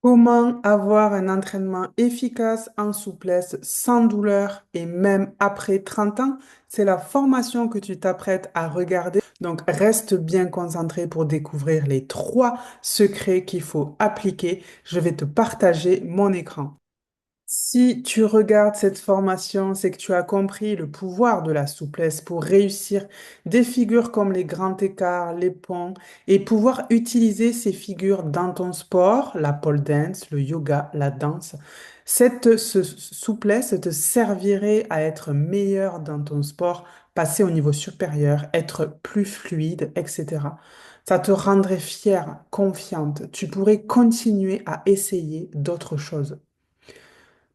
Comment avoir un entraînement efficace en souplesse sans douleur et même après 30 ans? C'est la formation que tu t'apprêtes à regarder. Donc reste bien concentré pour découvrir les trois secrets qu'il faut appliquer. Je vais te partager mon écran. Si tu regardes cette formation, c'est que tu as compris le pouvoir de la souplesse pour réussir des figures comme les grands écarts, les ponts, et pouvoir utiliser ces figures dans ton sport, la pole dance, le yoga, la danse. Souplesse te servirait à être meilleur dans ton sport, passer au niveau supérieur, être plus fluide, etc. Ça te rendrait fière, confiante. Tu pourrais continuer à essayer d'autres choses.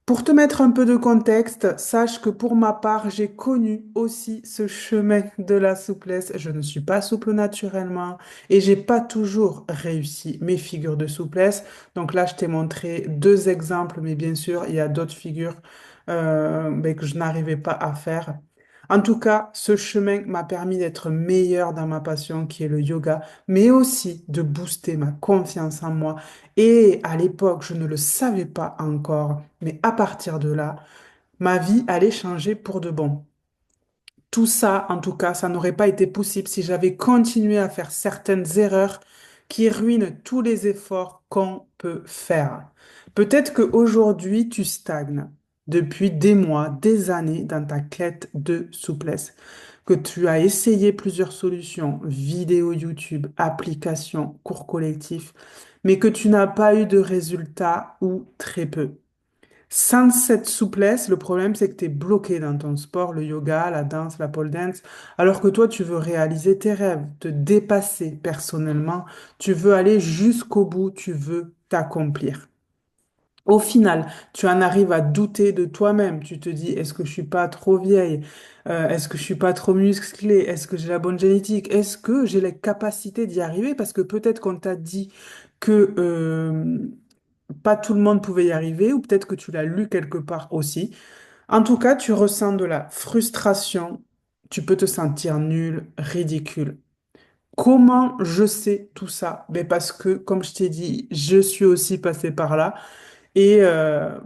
Pour te mettre un peu de contexte, sache que pour ma part, j'ai connu aussi ce chemin de la souplesse. Je ne suis pas souple naturellement et j'ai pas toujours réussi mes figures de souplesse. Donc là, je t'ai montré deux exemples, mais bien sûr, il y a d'autres figures que je n'arrivais pas à faire. En tout cas, ce chemin m'a permis d'être meilleur dans ma passion qui est le yoga, mais aussi de booster ma confiance en moi. Et à l'époque, je ne le savais pas encore, mais à partir de là, ma vie allait changer pour de bon. Tout ça, en tout cas, ça n'aurait pas été possible si j'avais continué à faire certaines erreurs qui ruinent tous les efforts qu'on peut faire. Peut-être qu'aujourd'hui, tu stagnes depuis des mois, des années dans ta quête de souplesse, que tu as essayé plusieurs solutions, vidéos YouTube, applications, cours collectifs, mais que tu n'as pas eu de résultats ou très peu. Sans cette souplesse, le problème, c'est que tu es bloqué dans ton sport, le yoga, la danse, la pole dance, alors que toi, tu veux réaliser tes rêves, te dépasser personnellement, tu veux aller jusqu'au bout, tu veux t'accomplir. Au final, tu en arrives à douter de toi-même. Tu te dis, est-ce que je suis pas trop vieille? Est-ce que je suis pas trop musclée? Est-ce que j'ai la bonne génétique? Est-ce que j'ai les capacités d'y arriver? Parce que peut-être qu'on t'a dit que pas tout le monde pouvait y arriver, ou peut-être que tu l'as lu quelque part aussi. En tout cas, tu ressens de la frustration, tu peux te sentir nul, ridicule. Comment je sais tout ça? Ben parce que, comme je t'ai dit, je suis aussi passée par là. Et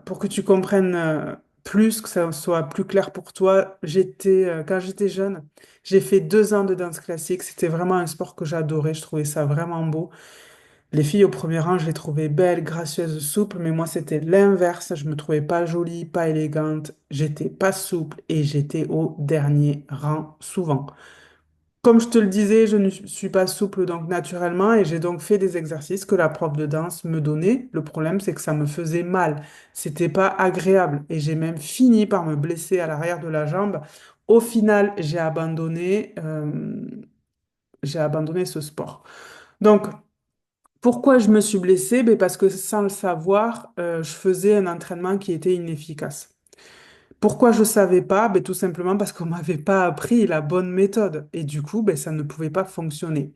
pour que tu comprennes plus, que ça soit plus clair pour toi, quand j'étais jeune, j'ai fait 2 ans de danse classique. C'était vraiment un sport que j'adorais. Je trouvais ça vraiment beau. Les filles au premier rang, je les trouvais belles, gracieuses, souples, mais moi, c'était l'inverse. Je me trouvais pas jolie, pas élégante. J'étais pas souple et j'étais au dernier rang souvent. Comme je te le disais, je ne suis pas souple donc naturellement et j'ai donc fait des exercices que la prof de danse me donnait. Le problème, c'est que ça me faisait mal. C'était pas agréable et j'ai même fini par me blesser à l'arrière de la jambe. Au final, j'ai abandonné ce sport. Donc, pourquoi je me suis blessée? Ben parce que sans le savoir, je faisais un entraînement qui était inefficace. Pourquoi je savais pas? Ben, tout simplement parce qu'on m'avait pas appris la bonne méthode. Et du coup, ben, ça ne pouvait pas fonctionner.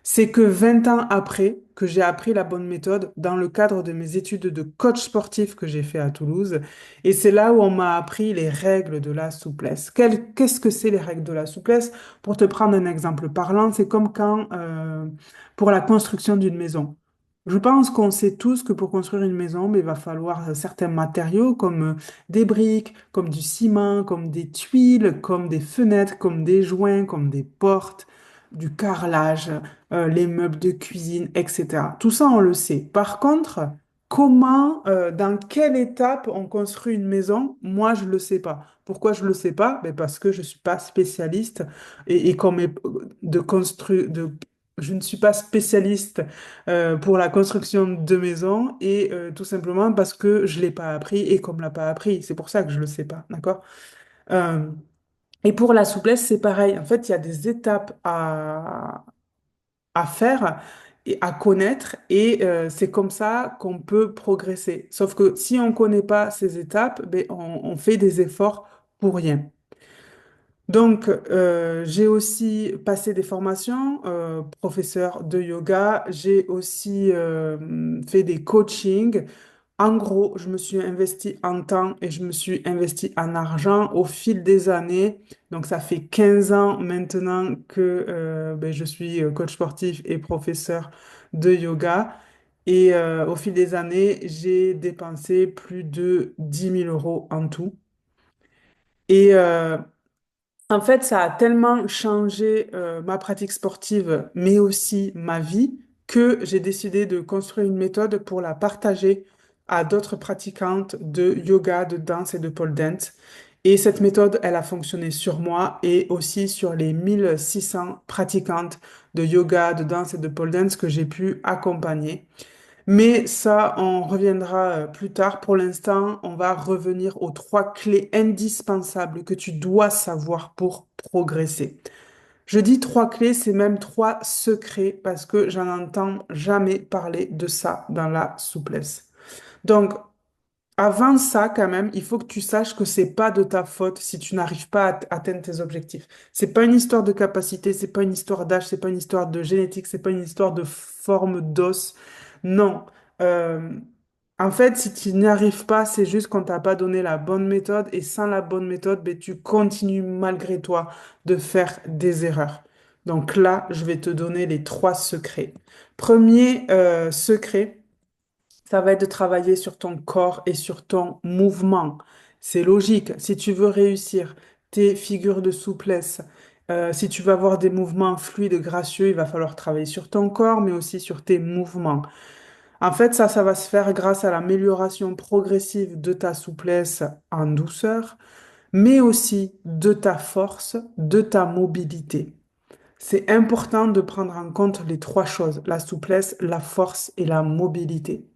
C'est que 20 ans après que j'ai appris la bonne méthode dans le cadre de mes études de coach sportif que j'ai fait à Toulouse. Et c'est là où on m'a appris les règles de la souplesse. Qu'est-ce que c'est les règles de la souplesse? Pour te prendre un exemple parlant, c'est comme quand, pour la construction d'une maison. Je pense qu'on sait tous que pour construire une maison, ben, il va falloir certains matériaux comme des briques, comme du ciment, comme des tuiles, comme des fenêtres, comme des joints, comme des portes, du carrelage, les meubles de cuisine, etc. Tout ça, on le sait. Par contre, dans quelle étape on construit une maison, moi, je ne le sais pas. Pourquoi je ne le sais pas? Ben parce que je ne suis pas spécialiste et comme de construire, je ne suis pas spécialiste pour la construction de maisons et tout simplement parce que je ne l'ai pas appris et qu'on ne me l'a pas appris. C'est pour ça que je ne le sais pas, d'accord? Euh, et pour la souplesse, c'est pareil. En fait, il y a des étapes à faire et à connaître et c'est comme ça qu'on peut progresser. Sauf que si on ne connaît pas ces étapes, ben, on fait des efforts pour rien. Donc, j'ai aussi passé des formations, professeur de yoga. J'ai aussi fait des coachings. En gros, je me suis investi en temps et je me suis investi en argent au fil des années. Donc, ça fait 15 ans maintenant que ben, je suis coach sportif et professeur de yoga. Et au fil des années, j'ai dépensé plus de 10 000 € en tout. Et en fait, ça a tellement changé ma pratique sportive, mais aussi ma vie, que j'ai décidé de construire une méthode pour la partager à d'autres pratiquantes de yoga, de danse et de pole dance. Et cette méthode, elle a fonctionné sur moi et aussi sur les 1 600 pratiquantes de yoga, de danse et de pole dance que j'ai pu accompagner. Mais ça, on reviendra plus tard. Pour l'instant, on va revenir aux 3 clés indispensables que tu dois savoir pour progresser. Je dis 3 clés, c'est même 3 secrets parce que j'en entends jamais parler de ça dans la souplesse. Donc, avant ça, quand même, il faut que tu saches que c'est pas de ta faute si tu n'arrives pas à atteindre tes objectifs. C'est pas une histoire de capacité, c'est pas une histoire d'âge, c'est pas une histoire de génétique, c'est pas une histoire de forme d'os. Non. Euh, En fait, si tu n'y arrives pas, c'est juste qu'on t'a pas donné la bonne méthode et sans la bonne méthode, ben, tu continues malgré toi de faire des erreurs. Donc là, je vais te donner les 3 secrets. Premier secret. Ça va être de travailler sur ton corps et sur ton mouvement. C'est logique. Si tu veux réussir tes figures de souplesse, si tu veux avoir des mouvements fluides, gracieux, il va falloir travailler sur ton corps, mais aussi sur tes mouvements. En fait, ça va se faire grâce à l'amélioration progressive de ta souplesse en douceur, mais aussi de ta force, de ta mobilité. C'est important de prendre en compte les 3 choses, la souplesse, la force et la mobilité.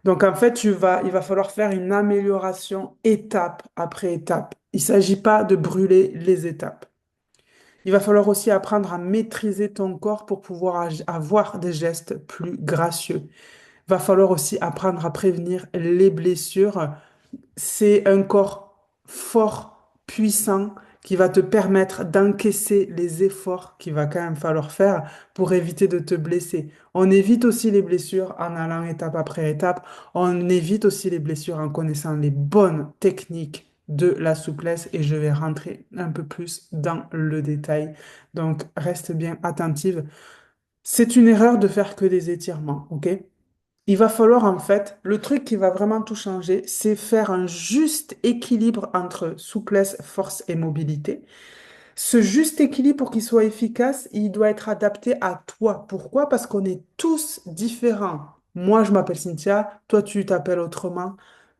Donc, en fait, il va falloir faire une amélioration étape après étape. Il ne s'agit pas de brûler les étapes. Il va falloir aussi apprendre à maîtriser ton corps pour pouvoir avoir des gestes plus gracieux. Il va falloir aussi apprendre à prévenir les blessures. C'est un corps fort, puissant, qui va te permettre d'encaisser les efforts qu'il va quand même falloir faire pour éviter de te blesser. On évite aussi les blessures en allant étape après étape. On évite aussi les blessures en connaissant les bonnes techniques de la souplesse et je vais rentrer un peu plus dans le détail. Donc, reste bien attentive. C'est une erreur de faire que des étirements, ok? Il va falloir en fait, le truc qui va vraiment tout changer, c'est faire un juste équilibre entre souplesse, force et mobilité. Ce juste équilibre, pour qu'il soit efficace, il doit être adapté à toi. Pourquoi? Parce qu'on est tous différents. Moi, je m'appelle Cynthia, toi, tu t'appelles autrement,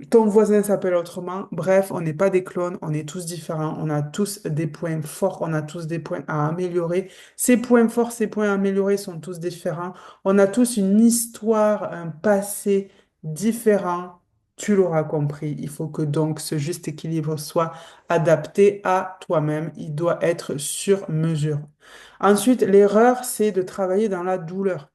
ton voisin s'appelle autrement. Bref, on n'est pas des clones, on est tous différents, on a tous des points forts, on a tous des points à améliorer. Ces points forts, ces points à améliorer sont tous différents. On a tous une histoire, un passé différent. Tu l'auras compris. Il faut que donc ce juste équilibre soit adapté à toi-même. Il doit être sur mesure. Ensuite, l'erreur, c'est de travailler dans la douleur.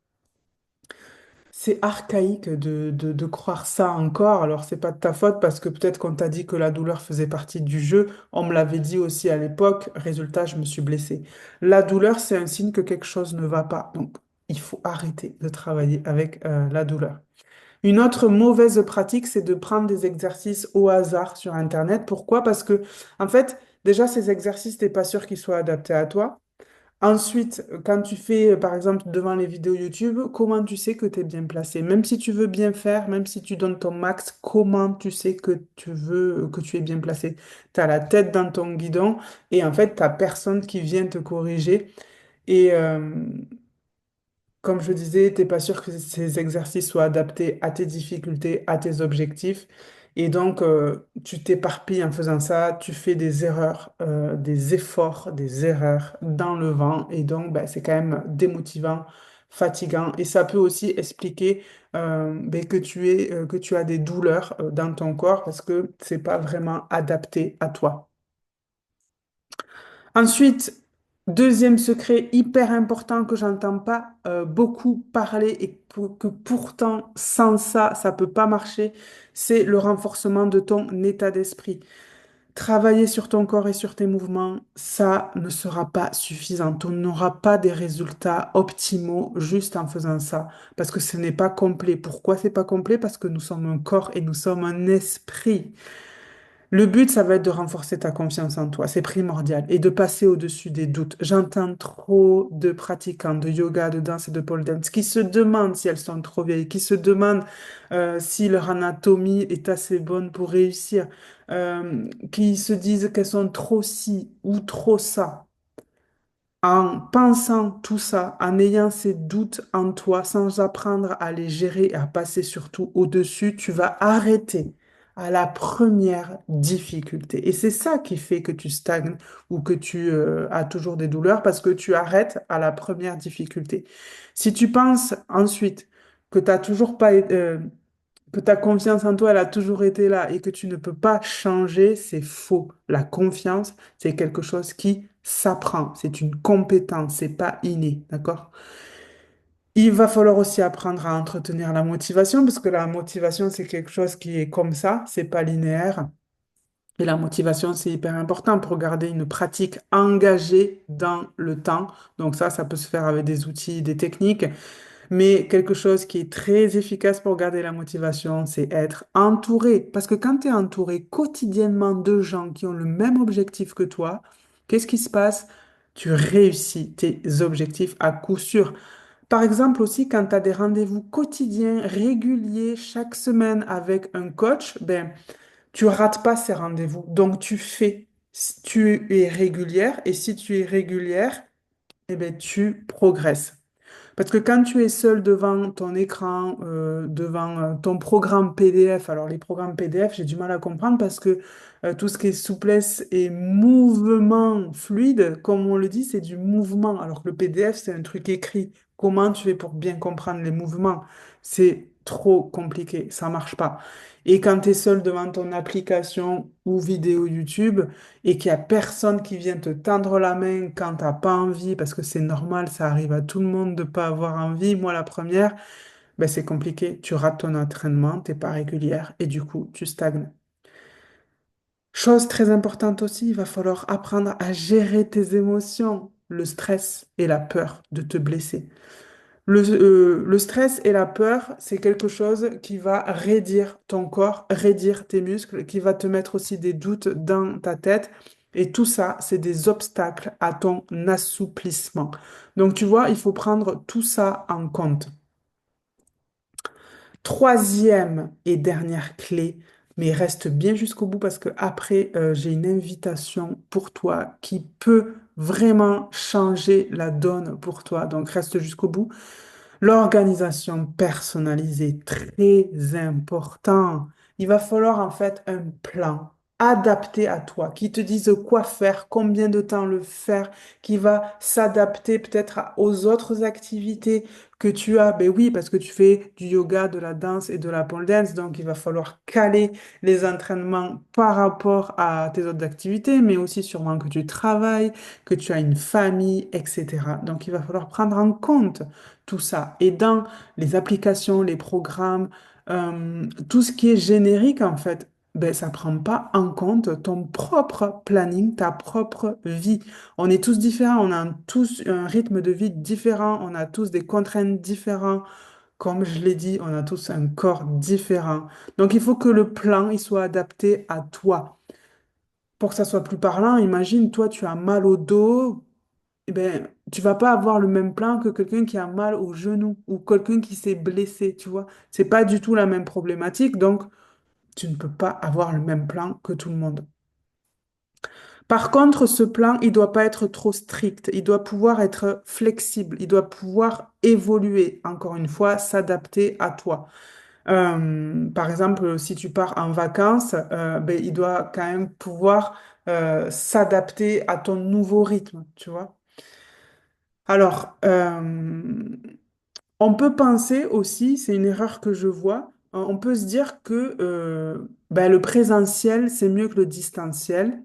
C'est archaïque de croire ça encore. Alors, c'est pas de ta faute parce que peut-être qu'on t'a dit que la douleur faisait partie du jeu. On me l'avait dit aussi à l'époque. Résultat, je me suis blessée. La douleur, c'est un signe que quelque chose ne va pas. Donc, il faut arrêter de travailler avec la douleur. Une autre mauvaise pratique, c'est de prendre des exercices au hasard sur Internet. Pourquoi? Parce que, en fait, déjà, ces exercices, t'es pas sûr qu'ils soient adaptés à toi. Ensuite, quand tu fais, par exemple, devant les vidéos YouTube, comment tu sais que tu es bien placé? Même si tu veux bien faire, même si tu donnes ton max, comment tu sais que tu veux, que tu es bien placé? Tu as la tête dans ton guidon et en fait, tu n'as personne qui vient te corriger. Et, comme je disais, tu n'es pas sûr que ces exercices soient adaptés à tes difficultés, à tes objectifs. Et donc, tu t'éparpilles en faisant ça, tu fais des erreurs, des efforts, des erreurs dans le vent. Et donc, ben, c'est quand même démotivant, fatigant. Et ça peut aussi expliquer ben, que tu as des douleurs dans ton corps parce que c'est pas vraiment adapté à toi. Ensuite, deuxième secret hyper important que j'entends pas beaucoup parler et que pourtant sans ça, ça peut pas marcher, c'est le renforcement de ton état d'esprit. Travailler sur ton corps et sur tes mouvements, ça ne sera pas suffisant. On n'aura pas des résultats optimaux juste en faisant ça, parce que ce n'est pas complet. Pourquoi c'est pas complet? Parce que nous sommes un corps et nous sommes un esprit. Le but, ça va être de renforcer ta confiance en toi, c'est primordial, et de passer au-dessus des doutes. J'entends trop de pratiquants de yoga, de danse et de pole dance qui se demandent si elles sont trop vieilles, qui se demandent si leur anatomie est assez bonne pour réussir, qui se disent qu'elles sont trop ci ou trop ça. En pensant tout ça, en ayant ces doutes en toi, sans apprendre à les gérer et à passer surtout au-dessus, tu vas arrêter à la première difficulté. Et c'est ça qui fait que tu stagnes ou que tu as toujours des douleurs parce que tu arrêtes à la première difficulté. Si tu penses ensuite que tu toujours pas, que ta confiance en toi, elle a toujours été là et que tu ne peux pas changer, c'est faux. La confiance, c'est quelque chose qui s'apprend. C'est une compétence, c'est pas inné, d'accord? Il va falloir aussi apprendre à entretenir la motivation parce que la motivation, c'est quelque chose qui est comme ça, c'est pas linéaire. Et la motivation, c'est hyper important pour garder une pratique engagée dans le temps. Donc ça peut se faire avec des outils, des techniques. Mais quelque chose qui est très efficace pour garder la motivation, c'est être entouré. Parce que quand tu es entouré quotidiennement de gens qui ont le même objectif que toi, qu'est-ce qui se passe? Tu réussis tes objectifs à coup sûr. Par exemple aussi, quand tu as des rendez-vous quotidiens, réguliers, chaque semaine avec un coach, ben, tu rates pas ces rendez-vous. Donc tu fais. Si tu es régulière et si tu es régulière, eh ben, tu progresses. Parce que quand tu es seul devant ton écran, devant ton programme PDF, alors les programmes PDF, j'ai du mal à comprendre parce que tout ce qui est souplesse et mouvement fluide, comme on le dit, c'est du mouvement, alors que le PDF, c'est un truc écrit. Comment tu fais pour bien comprendre les mouvements? C'est trop compliqué, ça marche pas. Et quand tu es seul devant ton application ou vidéo YouTube, et qu'il n'y a personne qui vient te tendre la main quand tu n'as pas envie, parce que c'est normal, ça arrive à tout le monde de ne pas avoir envie. Moi, la première, ben, c'est compliqué. Tu rates ton entraînement, tu n'es pas régulière et du coup, tu stagnes. Chose très importante aussi, il va falloir apprendre à gérer tes émotions, le stress et la peur de te blesser. Le stress et la peur, c'est quelque chose qui va raidir ton corps, raidir tes muscles, qui va te mettre aussi des doutes dans ta tête. Et tout ça, c'est des obstacles à ton assouplissement. Donc, tu vois, il faut prendre tout ça en compte. Troisième et dernière clé, mais reste bien jusqu'au bout parce que après, j'ai une invitation pour toi qui peut vraiment changer la donne pour toi. Donc, reste jusqu'au bout. L'organisation personnalisée, très important. Il va falloir en fait un plan adapté à toi, qui te dise quoi faire, combien de temps le faire, qui va s'adapter peut-être aux autres activités que tu as. Ben oui, parce que tu fais du yoga, de la danse et de la pole dance, donc il va falloir caler les entraînements par rapport à tes autres activités, mais aussi sûrement que tu travailles, que tu as une famille, etc. Donc il va falloir prendre en compte tout ça. Et dans les applications, les programmes, tout ce qui est générique, en fait, ben, ça prend pas en compte ton propre planning, ta propre vie. On est tous différents, on a tous un rythme de vie différent, on a tous des contraintes différentes. Comme je l'ai dit, on a tous un corps différent. Donc, il faut que le plan, il soit adapté à toi. Pour que ça soit plus parlant, imagine, toi, tu as mal au dos, eh ben, tu vas pas avoir le même plan que quelqu'un qui a mal au genou ou quelqu'un qui s'est blessé, tu vois. C'est pas du tout la même problématique, donc tu ne peux pas avoir le même plan que tout le monde. Par contre, ce plan, il doit pas être trop strict, il doit pouvoir être flexible, il doit pouvoir évoluer, encore une fois, s'adapter à toi. Par exemple, si tu pars en vacances, ben, il doit quand même pouvoir s'adapter à ton nouveau rythme, tu vois. Alors, on peut penser aussi, c'est une erreur que je vois, on peut se dire que ben, le présentiel, c'est mieux que le distanciel.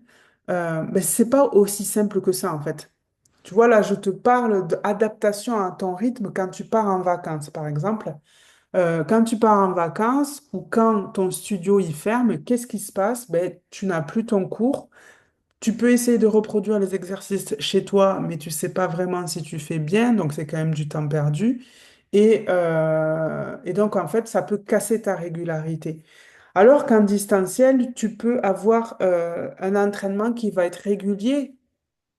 Mais c'est pas aussi simple que ça, en fait. Tu vois, là, je te parle d'adaptation à ton rythme quand tu pars en vacances, par exemple. Quand tu pars en vacances ou quand ton studio y ferme, qu'est-ce qui se passe? Ben, tu n'as plus ton cours. Tu peux essayer de reproduire les exercices chez toi, mais tu sais pas vraiment si tu fais bien, donc c'est quand même du temps perdu. Et donc, en fait, ça peut casser ta régularité. Alors qu'en distanciel, tu peux avoir un entraînement qui va être régulier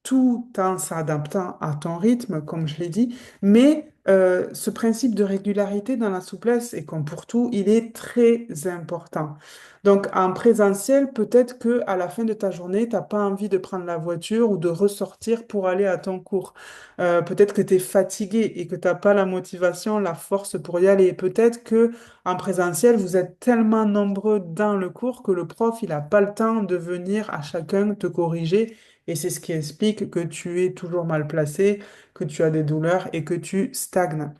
tout en s'adaptant à ton rythme, comme je l'ai dit. Mais ce principe de régularité dans la souplesse, et comme pour tout, il est très important. Donc, en présentiel, peut-être que à la fin de ta journée, tu n'as pas envie de prendre la voiture ou de ressortir pour aller à ton cours. Peut-être que tu es fatigué et que tu n'as pas la motivation, la force pour y aller. Peut-être que en présentiel, vous êtes tellement nombreux dans le cours que le prof, il n'a pas le temps de venir à chacun te corriger et c'est ce qui explique que tu es toujours mal placé, que tu as des douleurs et que tu stagnes.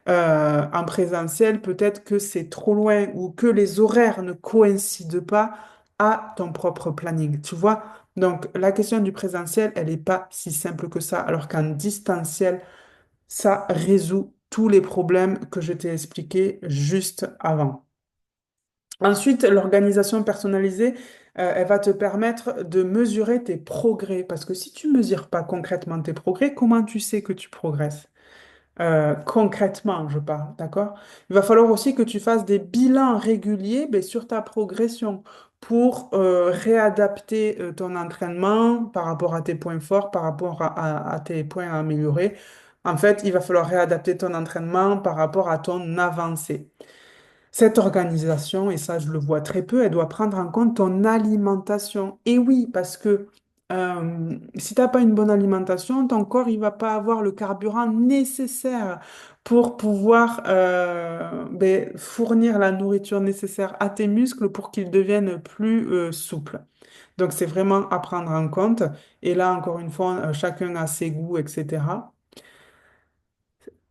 En présentiel, peut-être que c'est trop loin ou que les horaires ne coïncident pas à ton propre planning. Tu vois? Donc, la question du présentiel, elle n'est pas si simple que ça. Alors qu'en distanciel, ça résout tous les problèmes que je t'ai expliqués juste avant. Ensuite, l'organisation personnalisée, elle va te permettre de mesurer tes progrès. Parce que si tu ne mesures pas concrètement tes progrès, comment tu sais que tu progresses? Concrètement, je parle, d'accord? Il va falloir aussi que tu fasses des bilans réguliers ben, sur ta progression pour réadapter ton entraînement par rapport à tes points forts, par rapport à tes points à améliorer. En fait, il va falloir réadapter ton entraînement par rapport à ton avancée. Cette organisation, et ça je le vois très peu, elle doit prendre en compte ton alimentation. Et oui, parce que si tu n'as pas une bonne alimentation, ton corps, il va pas avoir le carburant nécessaire pour pouvoir ben, fournir la nourriture nécessaire à tes muscles pour qu'ils deviennent plus souples. Donc c'est vraiment à prendre en compte. Et là, encore une fois, chacun a ses goûts, etc.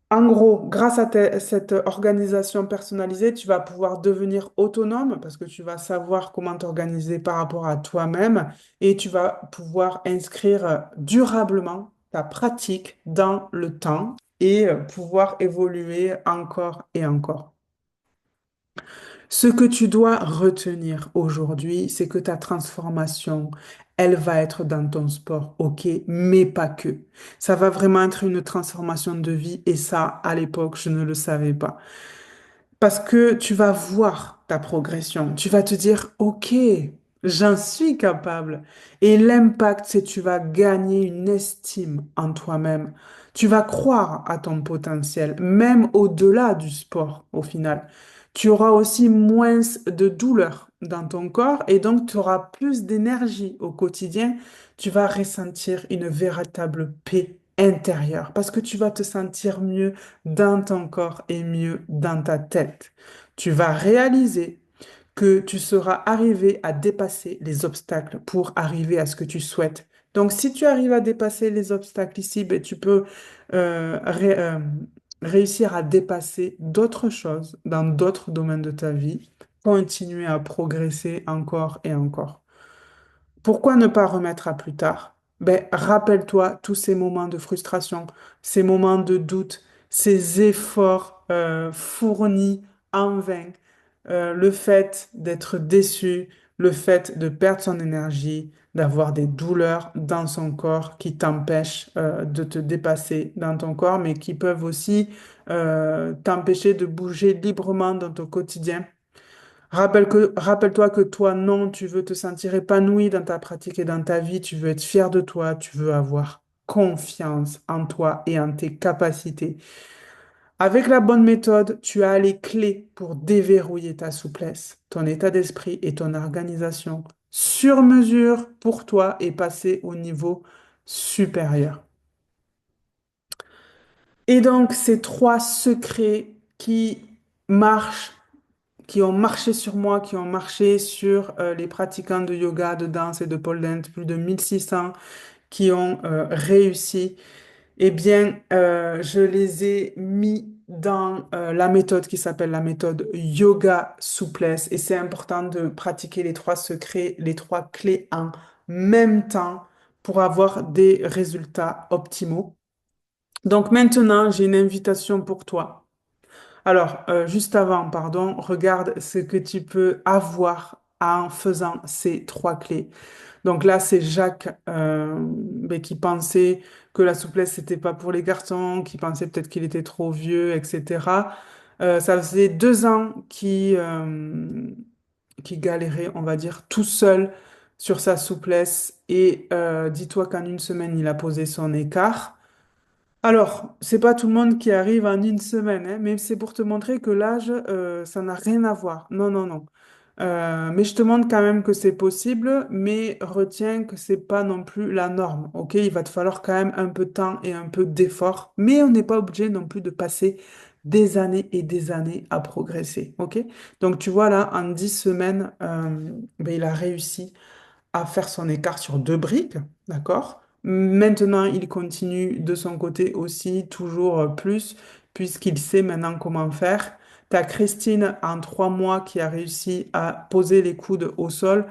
En gros, grâce à cette organisation personnalisée, tu vas pouvoir devenir autonome parce que tu vas savoir comment t'organiser par rapport à toi-même et tu vas pouvoir inscrire durablement ta pratique dans le temps et pouvoir évoluer encore et encore. Ce que tu dois retenir aujourd'hui, c'est que ta transformation, elle va être dans ton sport, ok, mais pas que. Ça va vraiment être une transformation de vie et ça, à l'époque, je ne le savais pas. Parce que tu vas voir ta progression. Tu vas te dire, OK, j'en suis capable. Et l'impact, c'est que tu vas gagner une estime en toi-même. Tu vas croire à ton potentiel, même au-delà du sport, au final. Tu auras aussi moins de douleur dans ton corps et donc tu auras plus d'énergie au quotidien. Tu vas ressentir une véritable paix intérieure parce que tu vas te sentir mieux dans ton corps et mieux dans ta tête. Tu vas réaliser que tu seras arrivé à dépasser les obstacles pour arriver à ce que tu souhaites. Donc, si tu arrives à dépasser les obstacles ici, ben, tu peux réussir à dépasser d'autres choses dans d'autres domaines de ta vie, continuer à progresser encore et encore. Pourquoi ne pas remettre à plus tard? Ben, rappelle-toi tous ces moments de frustration, ces moments de doute, ces efforts fournis en vain, le fait d'être déçu, le fait de perdre son énergie, d'avoir des douleurs dans son corps qui t'empêchent de te dépasser dans ton corps, mais qui peuvent aussi t'empêcher de bouger librement dans ton quotidien. Rappelle-toi que toi, non, tu veux te sentir épanoui dans ta pratique et dans ta vie, tu veux être fier de toi, tu veux avoir confiance en toi et en tes capacités. Avec la bonne méthode, tu as les clés pour déverrouiller ta souplesse, ton état d'esprit et ton organisation sur mesure pour toi et passer au niveau supérieur. Et donc, ces trois secrets qui marchent qui ont marché sur moi, qui ont marché sur les pratiquants de yoga, de danse et de pole dance, plus de 1600 qui ont réussi, eh bien, je les ai mis dans la méthode qui s'appelle la méthode yoga souplesse. Et c'est important de pratiquer les trois secrets, les trois clés en même temps pour avoir des résultats optimaux. Donc maintenant, j'ai une invitation pour toi. Alors, juste avant, pardon, regarde ce que tu peux avoir en faisant ces trois clés. Donc là, c'est Jacques ben, qui pensait que la souplesse, c'était pas pour les garçons, qui pensait peut-être qu'il était trop vieux, etc. Ça faisait 2 ans qui galérait, on va dire, tout seul sur sa souplesse. Et dis-toi qu'en une semaine, il a posé son écart. Alors, c'est pas tout le monde qui arrive en une semaine, hein, mais c'est pour te montrer que l'âge, ça n'a rien à voir. Non, non, non. Mais je te montre quand même que c'est possible, mais retiens que c'est pas non plus la norme. Ok, il va te falloir quand même un peu de temps et un peu d'effort, mais on n'est pas obligé non plus de passer des années et des années à progresser. Ok, donc tu vois là, en 10 semaines, ben, il a réussi à faire son écart sur deux briques, d'accord? Maintenant, il continue de son côté aussi, toujours plus, puisqu'il sait maintenant comment faire. T'as Christine en 3 mois qui a réussi à poser les coudes au sol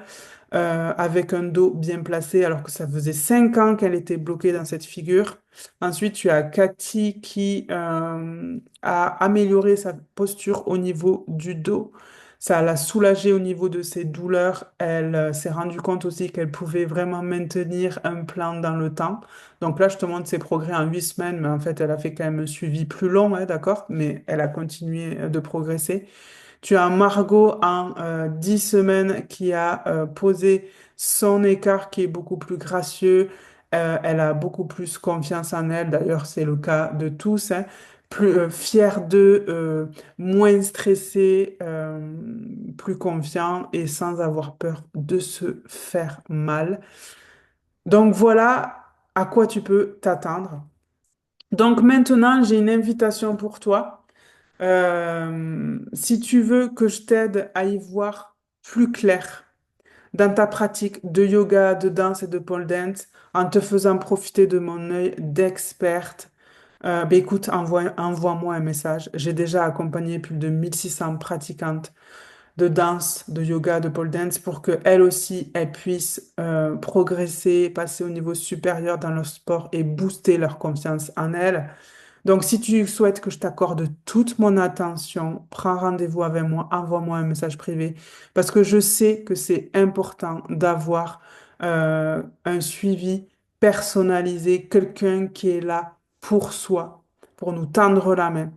avec un dos bien placé, alors que ça faisait 5 ans qu'elle était bloquée dans cette figure. Ensuite, tu as Cathy qui a amélioré sa posture au niveau du dos. Ça l'a soulagée au niveau de ses douleurs. Elle s'est rendue compte aussi qu'elle pouvait vraiment maintenir un plan dans le temps. Donc là, je te montre ses progrès en 8 semaines, mais en fait, elle a fait quand même un suivi plus long, hein, d'accord? Mais elle a continué de progresser. Tu as Margot en 10 semaines qui a posé son écart qui est beaucoup plus gracieux. Elle a beaucoup plus confiance en elle. D'ailleurs, c'est le cas de tous, hein. Plus fière d'eux, moins stressée, plus confiant et sans avoir peur de se faire mal. Donc voilà à quoi tu peux t'attendre. Donc maintenant, j'ai une invitation pour toi. Si tu veux que je t'aide à y voir plus clair dans ta pratique de yoga, de danse et de pole dance, en te faisant profiter de mon œil d'experte, ben écoute, envoie-moi un message. J'ai déjà accompagné plus de 1600 pratiquantes de danse, de yoga, de pole dance pour qu'elles aussi, elles puissent progresser, passer au niveau supérieur dans leur sport et booster leur confiance en elles. Donc, si tu souhaites que je t'accorde toute mon attention, prends rendez-vous avec moi, envoie-moi un message privé, parce que je sais que c'est important d'avoir un suivi personnalisé, quelqu'un qui est là pour soi, pour nous tendre la main.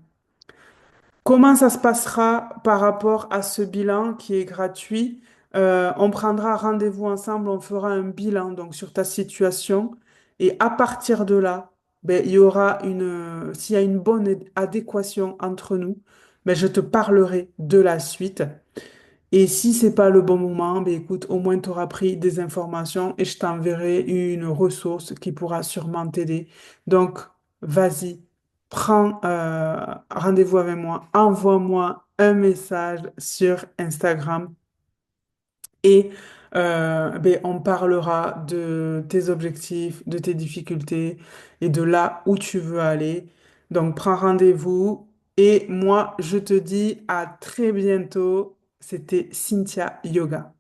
Comment ça se passera par rapport à ce bilan qui est gratuit? On prendra rendez-vous ensemble, on fera un bilan donc sur ta situation et à partir de là, ben, il y aura s'il y a une bonne adéquation entre nous, ben, je te parlerai de la suite. Et si c'est pas le bon moment, ben, écoute, au moins tu auras pris des informations et je t'enverrai une ressource qui pourra sûrement t'aider. Donc, vas-y, prends rendez-vous avec moi, envoie-moi un message sur Instagram et ben, on parlera de tes objectifs, de tes difficultés et de là où tu veux aller. Donc, prends rendez-vous et moi, je te dis à très bientôt. C'était Cynthia Yoga.